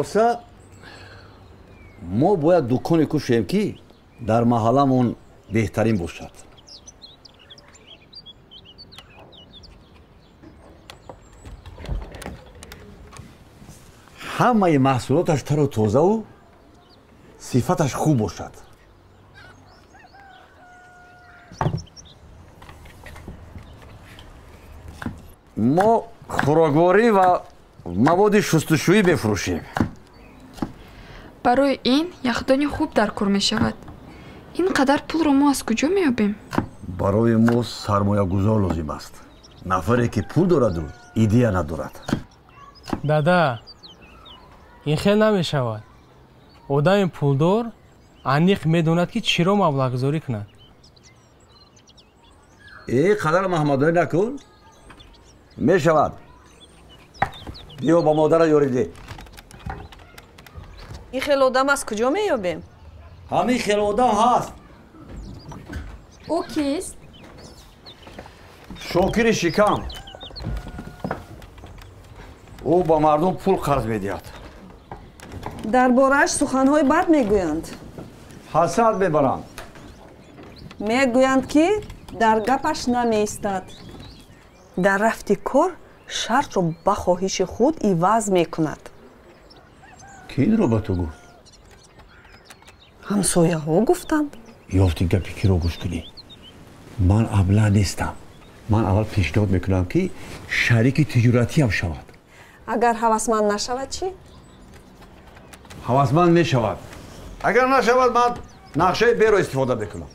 болса мо бояд дуконе кушем ки дар маҳалламон беҳтарин бошад. ҳамаи маҳсулоташ тару тозаву сифаташ хуб бошад. мо хӯрокворӣ ва маводи шустушӯӣ мефурӯшем. барои ин яхдони хуб дар кор мешавад. ин қадар пулро мо аз куҷо меёбем? барои мо сармоягузор лозим аст. нафаре ки пул дораду идея надорад. дада, ин хел намешавад. одами пулдор аниқ медонад ки чиро маблағгузорӣ кунад. қадар маҳмадонӣ накун. мешавад. биё ба модарат ёридӣ. ин хел одам аз куҷо меёбем? ҳамин хел одам ҳаст. ӯ кист? шокири шикам. ӯ ба мардум пул қарз медиҳад. дар борааш суханҳои бад мегӯянд. ҳасад мебаранд. мегӯянд ки дар гапаш намеистад. дар рафти кор шартро ба хоҳиши худ иваз мекунад. ки инро ба ту гуфт? ҳамсояҳо гуфтанд. ёфти гапи киро гӯш кунӣ? ман аблаҳ нестам. ман аввал пешниҳод мекунам ки шарики тиҷоратиам шавад. агар ҳавасманд нашавад чӣ? ҳавасманд мешавад. агар нашавад ман нақшаи беро истифода мекунам.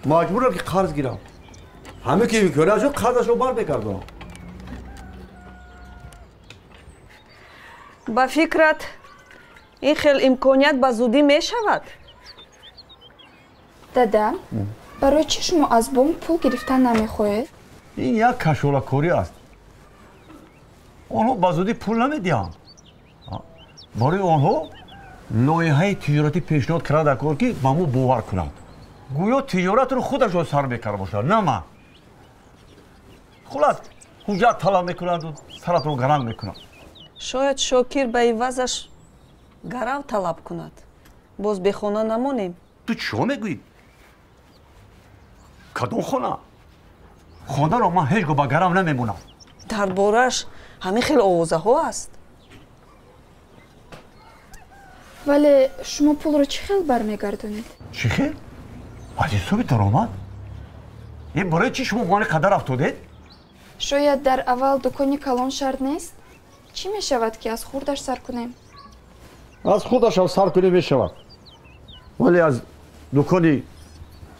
маҷбурам ки қарз гирам. ҳамин ки имконият шуд қарзашро бармегардонам. ба фикрат ин хел имконият ба зудӣ мешавад? дада, барои чӣ шумо аз бонк пул гирифтан намехоҳед? ин як кашолакорӣ аст. онҳо ба зудӣ пул намедиҳанд. барои онҳо лоиҳаи тиҷоратӣ пешниҳод карда кор ки ба мо бовар кунад. гӯё тиҷоратро худашон сар мекарда бошад, на ман. хулас ҳуҷҷат талаб мекунанду саратро гаранг мекунад. шояд шокир ба ивазаш гарав талаб кунад. боз бехона намонем. ту чиро мегӯӣ? кадом хона? хонаро ман ҳеҷ гоҳ ба гарав намемонам. дар борааш ҳамин хел овозаҳо аст. вале шумо пулро чӣ хел бармегардонед? чӣ хел? аз ҳисоби даромад? ин барои чӣ шумо мани қадар афтодед? шояд дар аввал дукони калон шарт нест? чӣ мешавад ки аз хурдаш сар кунем? аз худашам сар кунӣ мешавад. вале аз дукони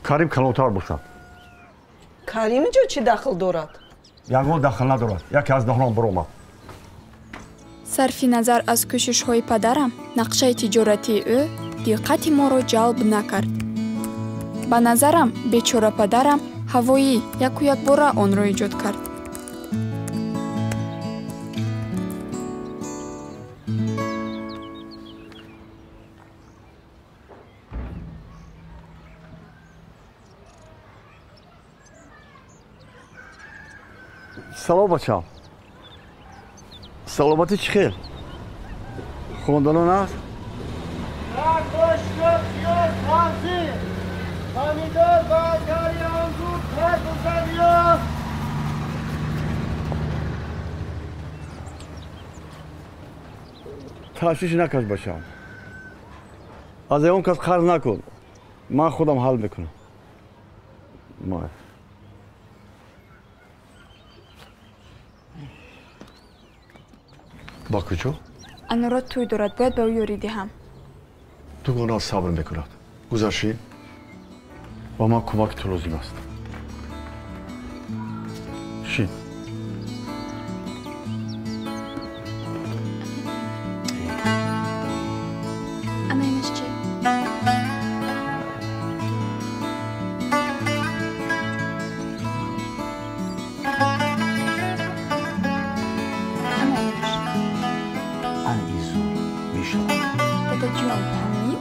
карим калонтар бошад. карим ҷо чӣ дахл дорад? ягон дахл надорад. яке аз даҳонам баромад. сарфи назар аз кӯшишҳои падарам, нақшаи тиҷоратии ӯ диққати моро ҷалб накард. ба назарам бечора падарам ҳавоӣ яку якбора онро иҷод кард. салом бачам. саломатӣ чӣ хел? хонданон аст? ташвиш накаш бачам. аз ягон кас қарз накун. ман худам ҳал мекунам. ба куҷо? анорат тӯй дорад, бояд ба ӯ ёрӣ диҳам. дугона сабр мекунад. гузашӣ ва ман кӯмаки ту лозим аст. шин. ана инаш чӣ? Ҷон, ҳамин?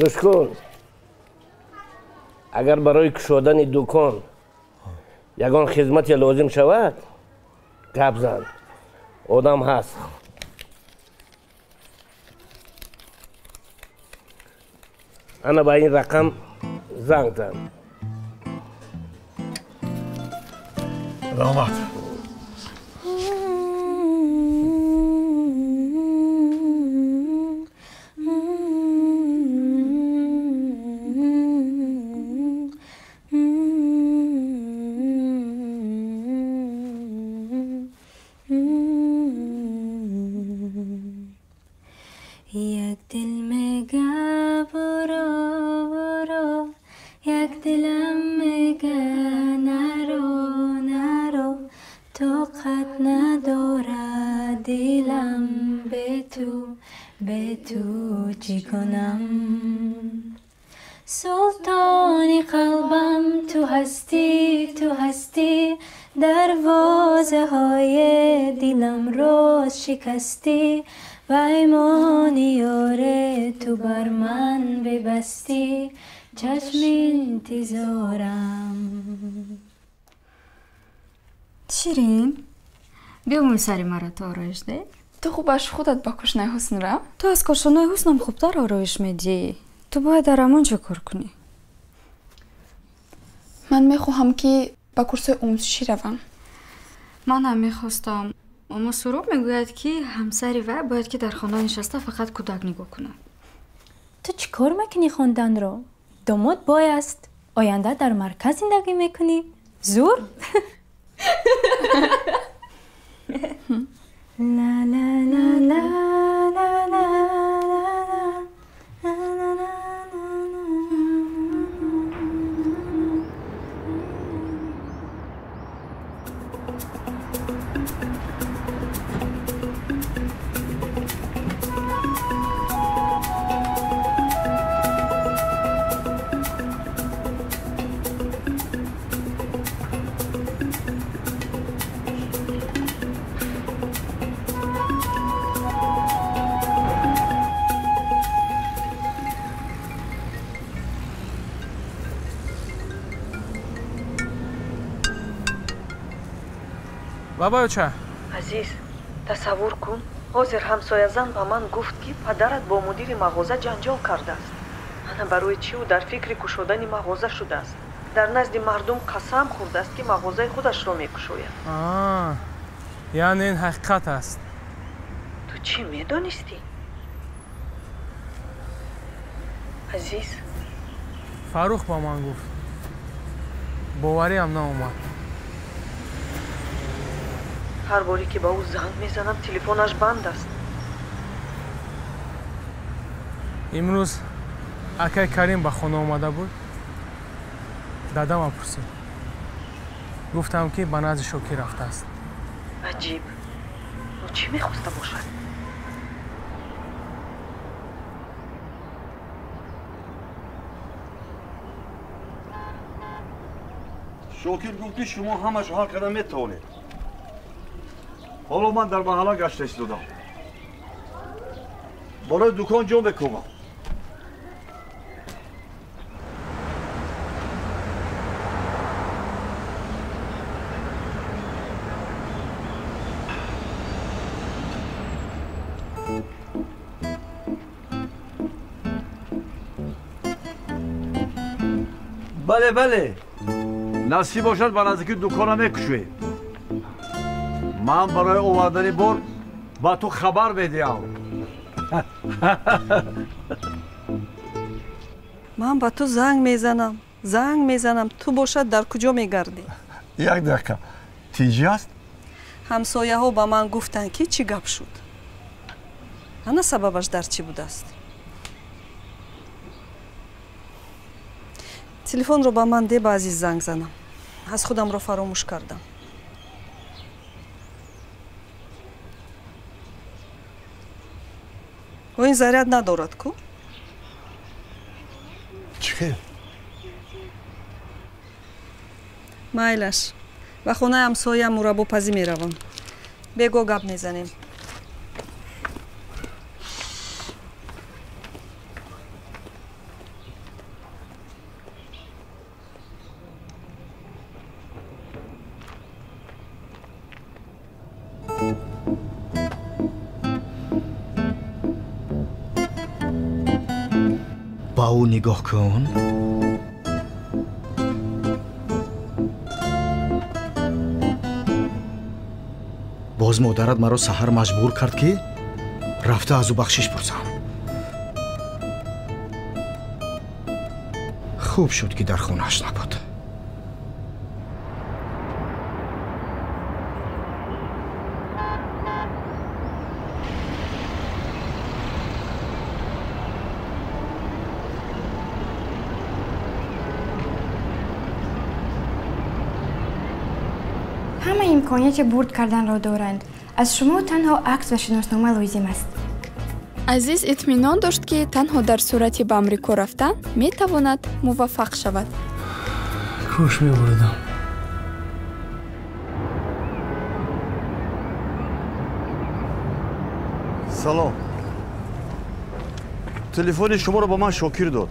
گوش کن اگر برای کشودن دکان یگان خدمتی لازم شود گپ زن آدم هست انا با این رقم زنگ زن رحمت یک دل میگه برو برو یک دلم میگه نرو نرو طاقت نداره دلم به تو چی کنم سلطانی قلبم تو هستی دروازه های دلم رو شکستی و ایمان یاره تو بر من ببستی چشم انتظارم شیرین بیامون سری مرا تو آرایش ده تو خوب باش خودت با کشنای حسن را؟ تو از کشنای حسنم خوبتر آرایش میدی تو باید در امان چه کار کنی من میخواهم که با کورسای آموزشی روم من هم میخواستم اما سروب میگوید که همسری و باید که در خانه نشسته فقط کودک نگاه کنه تو چی کار میکنی خوندن رو؟ داماد بای است آینده در مرکز زندگی میکنی؟ زور؟ لا لا لا لا لا لا بابا چه؟ عزیز تصور کن حاضر همسایه‌زن با من گفت که پدرت با مدیر مغازه جنجال کرده است انا برای چی او در فکر کشودن مغازه شده است در نزد مردم قسم خورده است که مغازه خودش را میکشوید یعنی این حقیقت است تو چی میدانستی؟ عزیز فاروق با من گفت باوری هم ناومد هر باری که با او زنگ میزنم تلفنش بند است امروز اکای کریم به خانه آمده بود دادم پرسید گفتم که به نزد شوکی رفته است عجیب او چی میخواسته باشد؟ شوکر گفتی شما همش حال کردن میتونید حالا من در محله گشت استودم برای دکان جا بکنم بله نصیب باشد به نزدیکی دکانم میکشوی من برای آوردن بار با تو خبر بدیم من با تو زنگ میزنم تو باشد در کجا میگردی؟ یک دقیقه تیجی است؟ همسایه ها با من گفتن که چی گپ شد انا سببش در چی بوده است؟ تلفن رو با من ده با عزیز زنگ زنم از خودم رو فراموش کردم و این заряд ندارد کو؟ چی؟ مایلش و خونه همسایه مربا پزی میروم بگو گپ میزنیم او نگاه کن. باز مادرت مرا سحر مجبور کرد که رفته از او بخشش پرسم. خوب شد که در خونه‌اش نبود. همه امکانیت برد کردن را دارند. از شما تنها عکس و شناسنامه لازم است. азиз итминон дошт ки танҳо дар сурати ба амрико рафтан метавонад муваффақ шавад. кӯш мебурдам. салом. телефони шуморо ба ман шокир дод.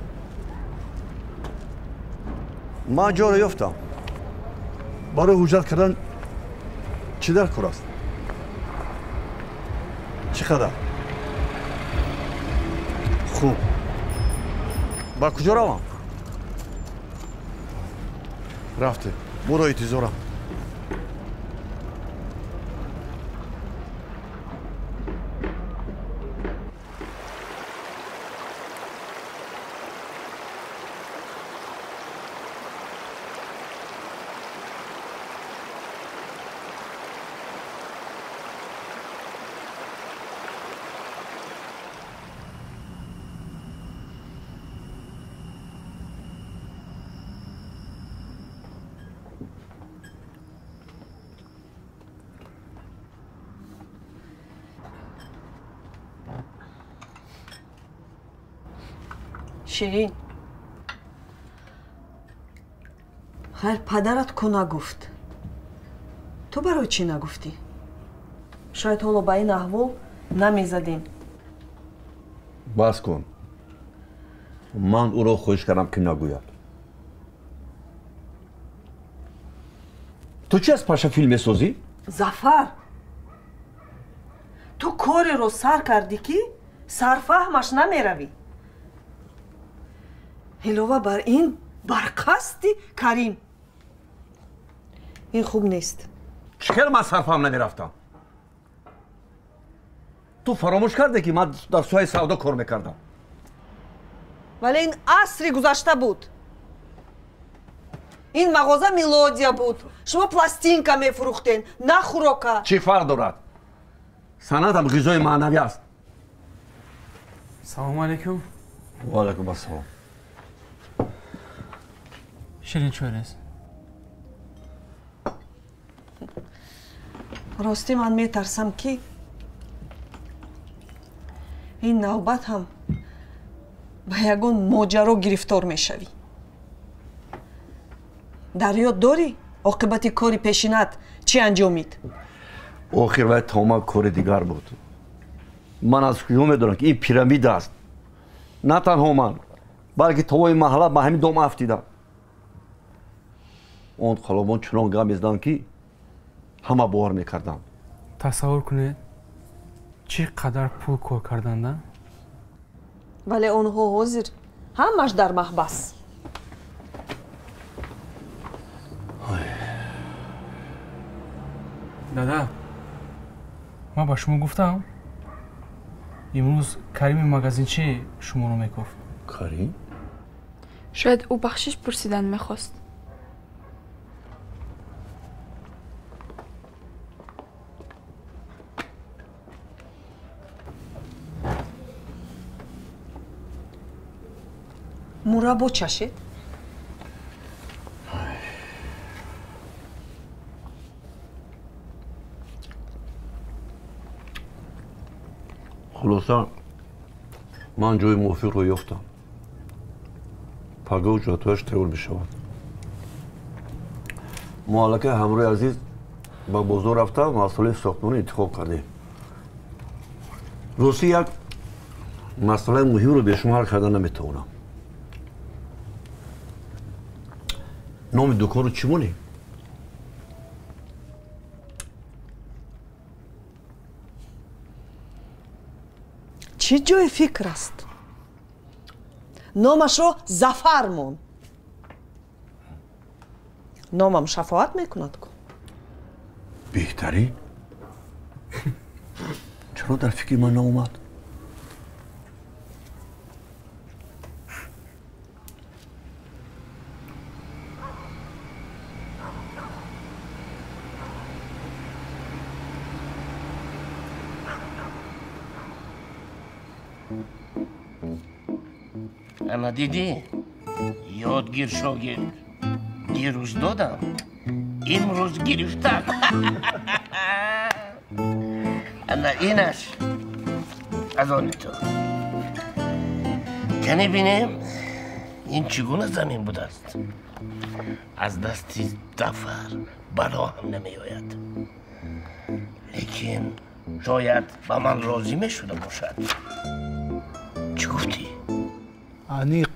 ман ҷоро ёфтам. барои ҳуҷҷат кардан чӣ дар кор аст? чӣ қадар? хуб. ба куҷо равам? рафте. буро интизорам. شیرین خیر پدرت کو نگفت؟ تو برای چی نگفتی؟ شاید حالا با این احوال نمیزدین. بس کن. من او را خوش کردم که نگوید. تو چی از پاشا فیلم سازی؟ زفر تو کاری رو سر کردی که سرفهمش نمیروی. علاوه بر این برقصدی کریم. این خوب نیست. چرا من سرفهم نمیرفتم؟ تو فراموش کرده که من در سوی سودا کار میکردم. ولی این عصری گذشته بود. این مغازه ملودیا بود. شما پلاستینکا میفروختین نه خوراکا. چی فرق دارد؟ صنعت هم غذای معنوی است. سلام علیکم. و علیکم السلام. شیرین چوریست. راستی من میترسم که این نوبت هم به یگون ماجرا گرفتار میشوی. در یاد داری عاقبت کاری پیشینت چی انجامید؟ آخر وقت تمام کار دیگر بود. من از کجا میدونم که این پیرامید است. نه تنها من بلکه تمام محله به همین دام افتیدم. اون خلبان چنان گام میزدن که همه باور میکردن. تصور کنید چقدر پول کار کردند. ولی اونها حاضر همش در محبس. دادا من با شما گفتم امروز کریم مغازینچی شما رو میگفت. کریم؟ شاید او بخشش پرسیدن میخواست. مربا چشید؟ خلاصا من جای موفق رو یافتم. پگاه و جاتوش تئور بشود. معلقه همراه عزیز با بازار رفته مسئله ساختمان انتخاب کرده. روسی یک مسئله مهم رو به شما حل کردن نمیتونم. نام دکان رو چی مونی؟ چی جای فکر است؟ номашро зафар мон. номам шафоат мекунад ку. بهتری؟ چرا در فکر من ناومد؟ اما دیدی یادگیر شاگرد دیروز دادم امروز گرفتم اما اینش از آن تو کنی بینیم این چگونه زمین بوده است از دستی دفر بلا هم نمی آید لیکن شاید با من راضی می شده باشد چی گفتی؟ انیق